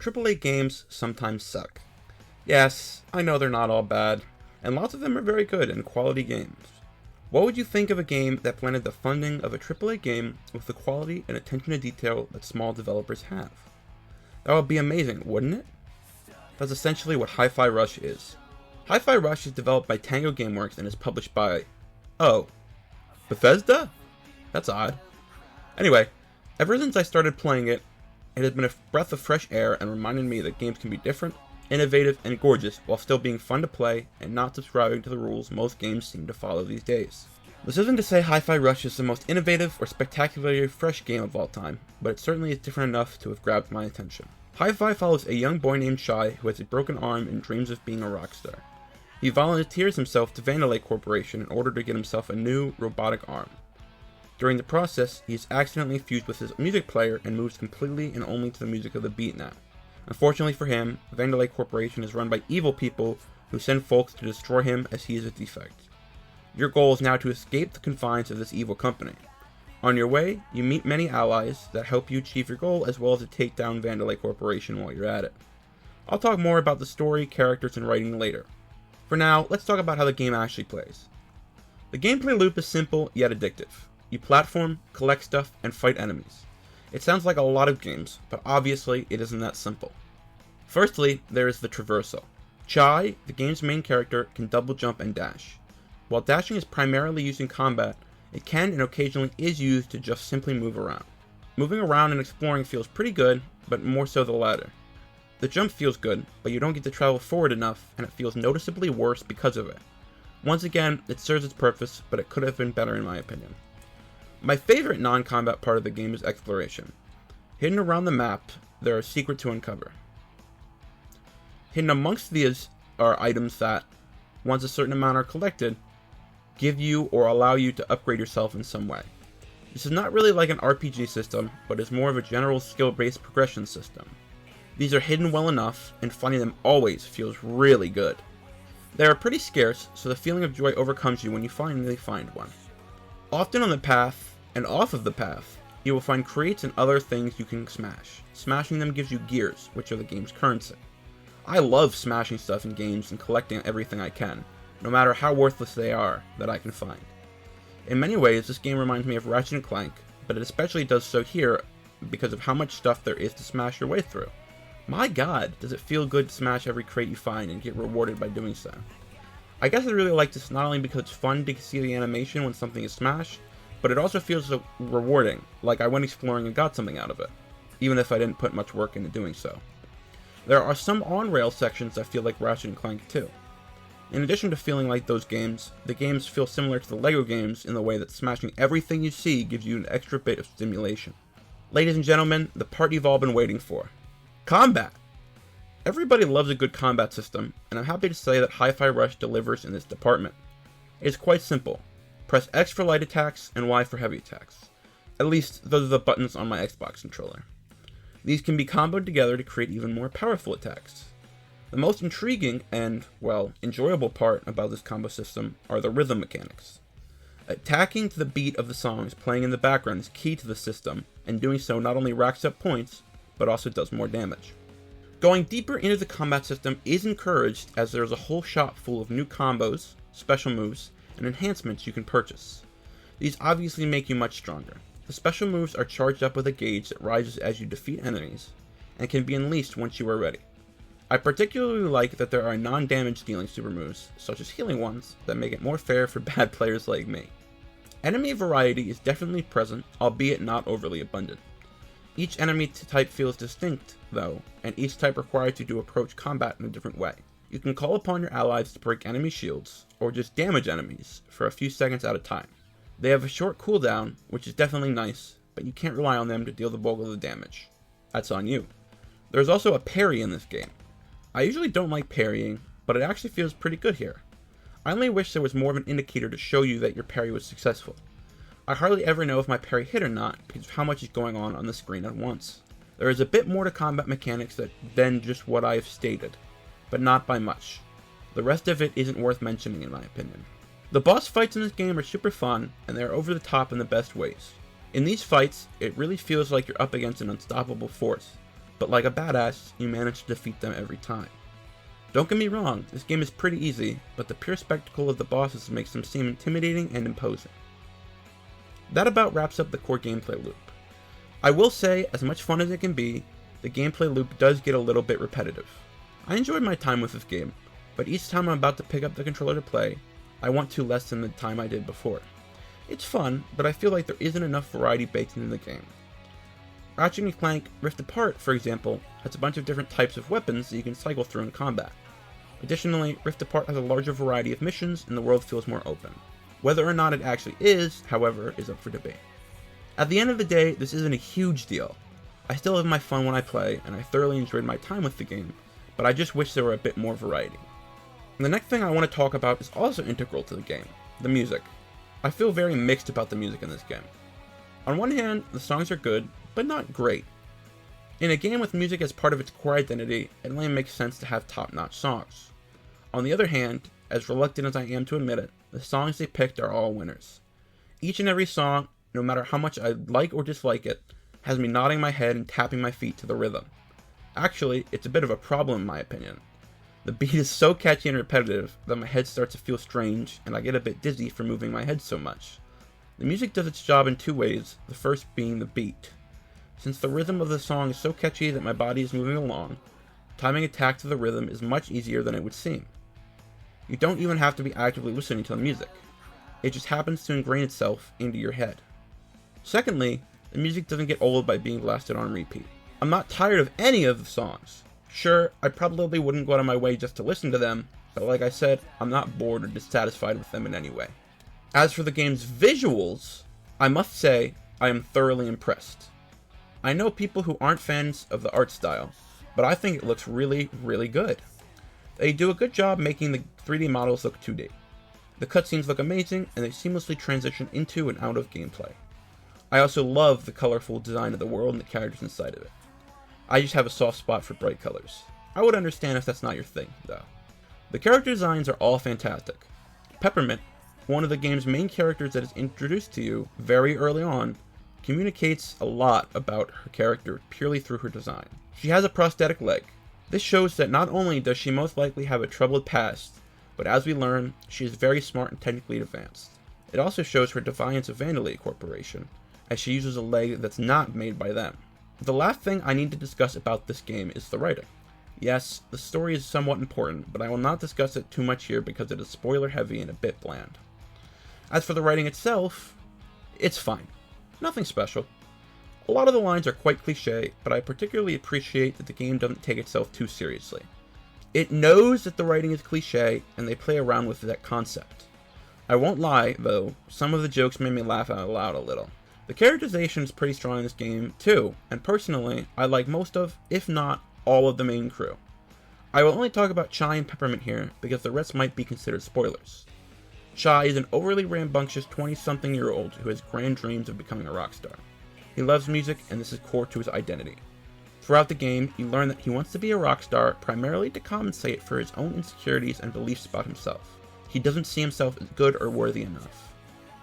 AAA games sometimes suck. Yes, I know they're not all bad, and lots of them are very good and quality games. What would you think of a game that blended the funding of a AAA game with the quality and attention to detail that small developers have? That would be amazing, wouldn't it? That's essentially what Hi-Fi Rush is. Hi-Fi Rush is developed by Tango Gameworks and is published by... oh, Bethesda? That's odd. Anyway, ever since I started playing it, it has been a breath of fresh air and reminded me that games can be different, innovative, and gorgeous while still being fun to play and not subscribing to the rules most games seem to follow these days. This isn't to say Hi-Fi Rush is the most innovative or spectacularly fresh game of all time, but it certainly is different enough to have grabbed my attention. Hi-Fi follows a young boy named Shy who has a broken arm and dreams of being a rock star. He volunteers himself to Vandalay Corporation in order to get himself a new robotic arm. During the process, he is accidentally fused with his music player and moves completely and only to the music of the beat now. Unfortunately for him, Vandalay Corporation is run by evil people who send folks to destroy him as he is a defect. Your goal is now to escape the confines of this evil company. On your way, you meet many allies that help you achieve your goal as well as to take down Vandalay Corporation while you're at it. I'll talk more about the story, characters, and writing later. For now, let's talk about how the game actually plays. The gameplay loop is simple yet addictive. You platform, collect stuff, and fight enemies. It sounds like a lot of games, but obviously it isn't that simple. Firstly, there is the traversal. Chai, the game's main character, can double jump and dash. While dashing is primarily used in combat, it can and occasionally is used to just simply move around. Moving around and exploring feels pretty good, but more so the latter. The jump feels good, but you don't get to travel forward enough, and it feels noticeably worse because of it. Once again, it serves its purpose, but it could have been better in my opinion. My favorite non-combat part of the game is exploration. Hidden around the map, there are secrets to uncover. Hidden amongst these are items that, once a certain amount are collected, give you or allow you to upgrade yourself in some way. This is not really like an RPG system, but is more of a general skill-based progression system. These are hidden well enough, and finding them always feels really good. They are pretty scarce, so the feeling of joy overcomes you when you finally find one. Often on the path, and off of the path, you will find crates and other things you can smash. Smashing them gives you gears, which are the game's currency. I love smashing stuff in games and collecting everything I can, no matter how worthless they are, that I can find. In many ways, this game reminds me of Ratchet & Clank, but it especially does so here because of how much stuff there is to smash your way through. My god, does it feel good to smash every crate you find and get rewarded by doing so. I guess I really like this not only because it's fun to see the animation when something is smashed, but it also feels so rewarding, like I went exploring and got something out of it, even if I didn't put much work into doing so. There are some on-rail sections that feel like Ratchet & Clank too. In addition to feeling like those games, the games feel similar to the LEGO games in the way that smashing everything you see gives you an extra bit of stimulation. Ladies and gentlemen, the part you've all been waiting for. Combat! Everybody loves a good combat system, and I'm happy to say that Hi-Fi Rush delivers in this department. It is quite simple. Press X for light attacks and Y for heavy attacks. At least, those are the buttons on my Xbox controller. These can be comboed together to create even more powerful attacks. The most intriguing and, well, enjoyable part about this combo system are the rhythm mechanics. Attacking to the beat of the songs playing in the background is key to the system, and doing so not only racks up points, but also does more damage. Going deeper into the combat system is encouraged as there is a whole shop full of new combos, special moves, and enhancements you can purchase. These obviously make you much stronger. The special moves are charged up with a gauge that rises as you defeat enemies, and can be unleashed once you are ready. I particularly like that there are non-damage dealing super moves, such as healing ones, that make it more fair for bad players like me. Enemy variety is definitely present, albeit not overly abundant. Each enemy type feels distinct, though, and each type requires you to approach combat in a different way. You can call upon your allies to break enemy shields, or just damage enemies, for a few seconds at a time. They have a short cooldown, which is definitely nice, but you can't rely on them to deal the bulk of the damage. That's on you. There's also a parry in this game. I usually don't like parrying, but it actually feels pretty good here. I only wish there was more of an indicator to show you that your parry was successful. I hardly ever know if my parry hit or not because of how much is going on the screen at once. There is a bit more to combat mechanics than just what I have stated, but not by much. The rest of it isn't worth mentioning in my opinion. The boss fights in this game are super fun, and they are over the top in the best ways. In these fights, it really feels like you're up against an unstoppable force. but like a badass, you manage to defeat them every time. Don't get me wrong, this game is pretty easy, but the pure spectacle of the bosses makes them seem intimidating and imposing. That about wraps up the core gameplay loop. I will say, as much fun as it can be, the gameplay loop does get a little bit repetitive. I enjoyed my time with this game, but each time I'm about to pick up the controller to play, I want to less than the time I did before. It's fun, but I feel like there isn't enough variety baked into the game. Ratchet & Clank Rift Apart, for example, has a bunch of different types of weapons that you can cycle through in combat. Additionally, Rift Apart has a larger variety of missions and the world feels more open. Whether or not it actually is, however, is up for debate. At the end of the day, this isn't a huge deal. I still have my fun when I play, and I thoroughly enjoyed my time with the game, but I just wish there were a bit more variety. And the next thing I want to talk about is also integral to the game, the music. I feel very mixed about the music in this game. On one hand, the songs are good, but not great. In a game with music as part of its core identity, it only makes sense to have top-notch songs. On the other hand, as reluctant as I am to admit it, the songs they picked are all winners. Each and every song, no matter how much I like or dislike it, has me nodding my head and tapping my feet to the rhythm. Actually, it's a bit of a problem in my opinion. The beat is so catchy and repetitive that my head starts to feel strange and I get a bit dizzy from moving my head so much. The music does its job in two ways, the first being the beat. Since the rhythm of the song is so catchy that my body is moving along, timing attack to the rhythm is much easier than it would seem. You don't even have to be actively listening to the music. It just happens to ingrain itself into your head. Secondly, the music doesn't get old by being blasted on repeat. I'm not tired of any of the songs. Sure, I probably wouldn't go out of my way just to listen to them, but like I said, I'm not bored or dissatisfied with them in any way. As for the game's visuals, I must say I am thoroughly impressed. I know people who aren't fans of the art style, but I think it looks really, really good. They do a good job making the 3D models look 2D. The cutscenes look amazing, and they seamlessly transition into and out of gameplay. I also love the colorful design of the world and the characters inside of it. I just have a soft spot for bright colors. I would understand if that's not your thing, though. The character designs are all fantastic. Peppermint, one of the game's main characters that is introduced to you very early on, communicates a lot about her character purely through her design. She has a prosthetic leg. This shows that not only does she most likely have a troubled past, but as we learn, she is very smart and technically advanced. It also shows her defiance of Vandelay Corporation, as she uses a leg that's not made by them. The last thing I need to discuss about this game is the writing. Yes, the story is somewhat important, but I will not discuss it too much here because it is spoiler heavy and a bit bland. As for the writing itself, it's fine. Nothing special. A lot of the lines are quite cliche, but I particularly appreciate that the game doesn't take itself too seriously. It knows that the writing is cliche, and they play around with that concept. I won't lie, though, some of the jokes made me laugh out loud a little. The characterization is pretty strong in this game, too, and personally, I like most of, if not, all of the main crew. I will only talk about Chai and Peppermint here, because the rest might be considered spoilers. Chai is an overly rambunctious 20-something-year-old who has grand dreams of becoming a rock star. He loves music, and this is core to his identity. Throughout the game, you learn that he wants to be a rock star primarily to compensate for his own insecurities and beliefs about himself. He doesn't see himself as good or worthy enough.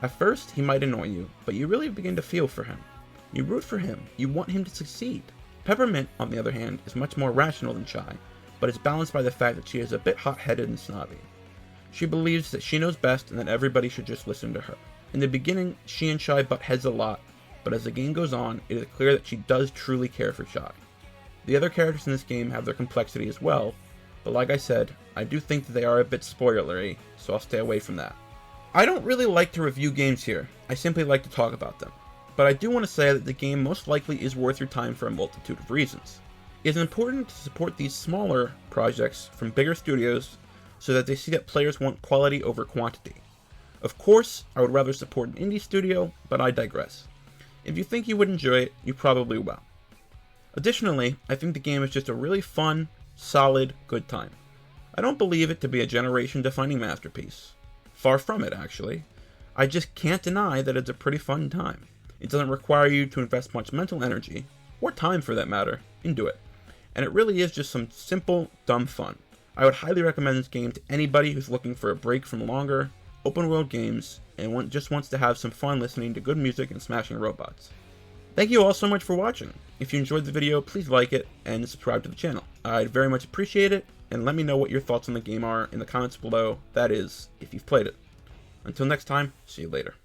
At first, he might annoy you, but you really begin to feel for him. You root for him, you want him to succeed. Peppermint, on the other hand, is much more rational than Chai, but is balanced by the fact that she is a bit hot-headed and snobby. She believes that she knows best and that everybody should just listen to her. In the beginning, she and Chai butt heads a lot, but as the game goes on, it is clear that she does truly care for Chai. The other characters in this game have their complexity as well, but like I said, I do think that they are a bit spoilery, so I'll stay away from that. I don't really like to review games here, I simply like to talk about them. But I do want to say that the game most likely is worth your time for a multitude of reasons. It is important to support these smaller projects from bigger studios so that they see that players want quality over quantity. Of course, I would rather support an indie studio, but I digress. If you think you would enjoy it, you probably will. Additionally, I think the game is just a really fun, solid, good time. I don't believe it to be a generation-defining masterpiece. Far from it, actually. I just can't deny that it's a pretty fun time. It doesn't require you to invest much mental energy, or time for that matter, into it. And it really is just some simple, dumb fun. I would highly recommend this game to anybody who's looking for a break from longer, open-world games, and just wants to have some fun listening to good music and smashing robots. Thank you all so much for watching. If you enjoyed the video, please like it and subscribe to the channel. I'd very much appreciate it, and let me know what your thoughts on the game are in the comments below, that is, if you've played it. Until next time, see you later.